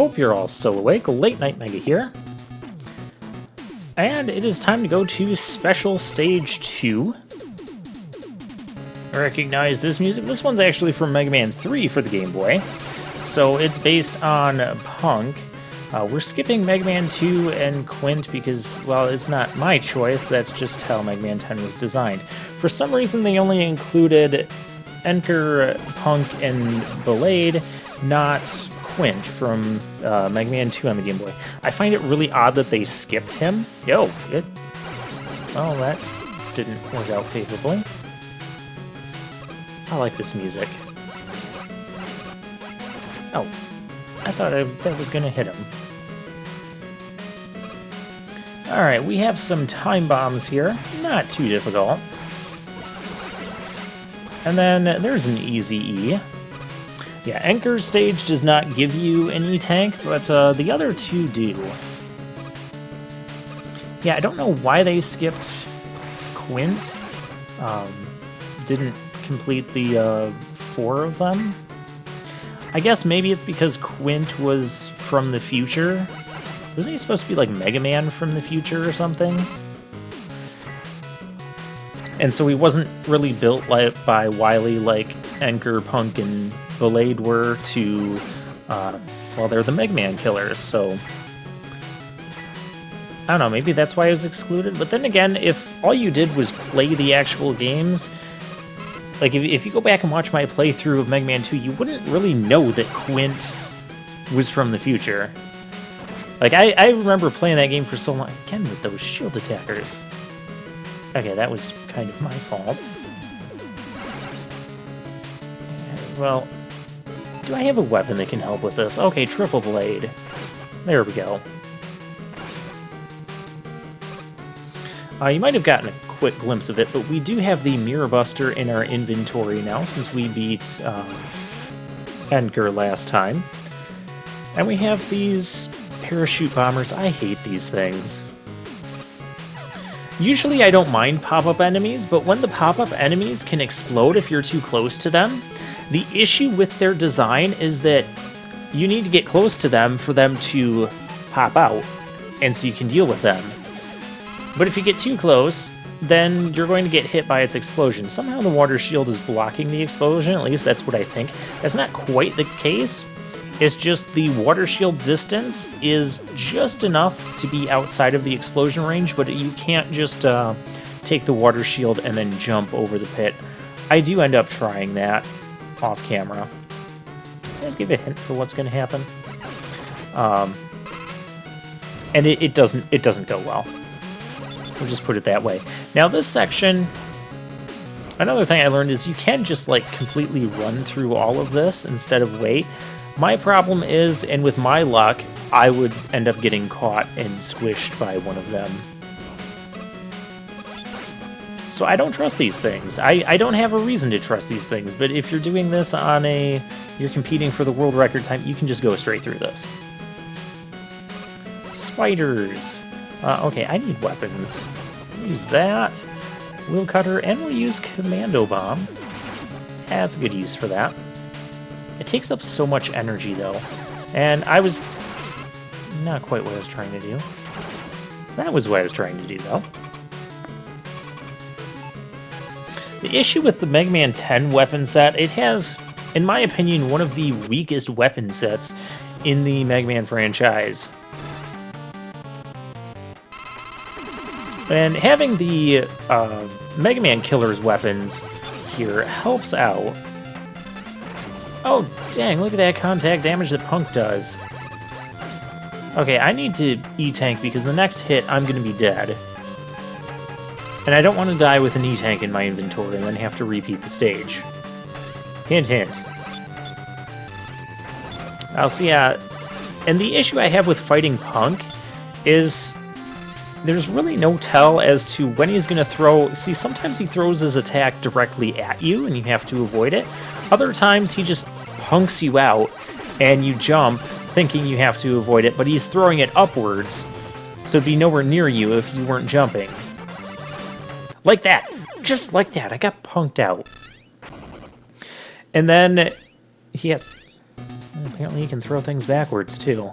hope you're all still awake. Late Night Mega here. And it is time to go to Special Stage 2. Recognize this music. This one's actually from Mega Man 3 for the Game Boy. So it's based on Punk. We're skipping Mega Man 2 and Quint because, well, it's not my choice. That's just how Mega Man 10 was designed. For some reason, they only included Enker, Punk, and Blade, not Quint from Mega Man 2 on the Game Boy. I find it really odd that they skipped him. Well, that didn't work out favorably. I like this music. Oh, I thought that was going to hit him. Alright, we have some time bombs here. Not too difficult. And then there's an easy E. Yeah, Enker's stage does not give you an E-Tank, but the other two do. Yeah, I don't know why they skipped Quint. Didn't complete the 4 of them. I guess maybe it's because Quint was from the future. Wasn't he supposed to be like Mega Man from the future or something? And so he wasn't really built by Wily like Enker, Punk, and Blade were to... well, they're the Mega Man killers, so... I don't know, maybe that's why I was excluded. But then again, if all you did was play the actual games... Like, if you go back and watch my playthrough of Mega Man 2, you wouldn't really know that Quint was from the future. Like, I remember playing that game for so long, again with those shield attackers. Okay, that was kind of my fault. Well, do I have a weapon that can help with this? Okay, Triple Blade. There we go. You might have gotten a quick glimpse of it, but we do have the Mirror Buster in our inventory now, since we beat Enker last time. And we have these parachute bombers. I hate these things. Usually I don't mind pop-up enemies, but when the pop-up enemies can explode if you're too close to them, the issue with their design is that you need to get close to them for them to pop out, and so you can deal with them. But if you get too close, then you're going to get hit by its explosion. Somehow the water shield is blocking the explosion, at least that's what I think. That's not quite the case. It's just the water shield distance is just enough to be outside of the explosion range, but you can't just take the water shield and then jump over the pit. I do end up trying that off camera. Let's give a hint for what's going to happen. And it doesn't go well. We'll just put it that way. Now this section, another thing I learned is you can just like completely run through all of this instead of wait. My problem is, and with my luck, I would end up getting caught and squished by one of them. So I don't trust these things. I don't have a reason to trust these things, but if you're doing this on you're competing for the world record time, you can just go straight through this. Spiders. Okay, I need weapons. We'll use that. Wheel cutter, and we'll use commando bomb. Yeah, that's a good use for that. It takes up so much energy, though. And I was... not quite what I was trying to do. That was what I was trying to do, though. The issue with the Mega Man 10 weapon set, it has, in my opinion, one of the weakest weapon sets in the Mega Man franchise. And having the Mega Man Killer's weapons here helps out. Oh, dang, look at that contact damage that Punk does. Okay, I need to E-Tank because the next hit, I'm going to be dead. And I don't want to die with an E-Tank in my inventory and then have to repeat the stage. Hint, hint. So yeah, and the issue I have with fighting Punk is... there's really no tell as to when he's going to throw... See, sometimes he throws his attack directly at you, and you have to avoid it. Other times, he just punks you out, and you jump, thinking you have to avoid it, but he's throwing it upwards, so it'd be nowhere near you if you weren't jumping. Like that! Just like that, I got punked out. And then he has... Apparently you can throw things backwards, too.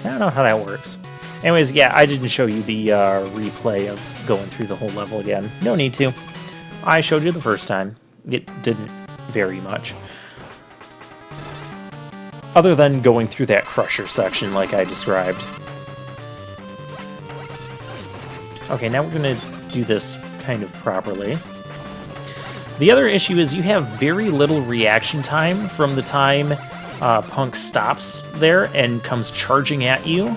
I don't know how that works. Anyways, yeah, I didn't show you the replay of going through the whole level again. No need to. I showed you the first time. It didn't vary much. Other than going through that crusher section like I described. Okay, now we're going to do this kind of properly. The other issue is you have very little reaction time from the time Punk stops there and comes charging at you.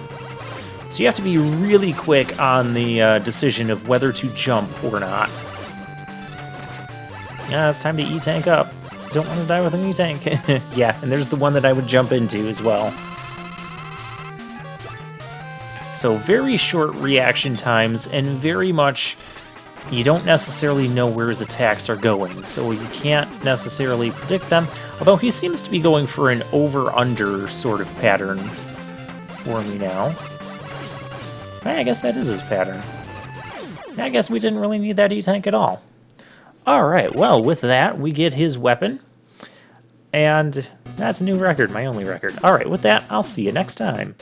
So you have to be really quick on the decision of whether to jump or not. Yeah, it's time to E-tank up. Don't want to die with an E-tank. Yeah, and there's the one that I would jump into as well. So very short reaction times, and very much you don't necessarily know where his attacks are going, so you can't necessarily predict them. Although he seems to be going for an over-under sort of pattern for me now. I guess that is his pattern. I guess we didn't really need that E-tank at all. Alright, well, with that, we get his weapon. And that's a new record, my only record. Alright, with that, I'll see you next time.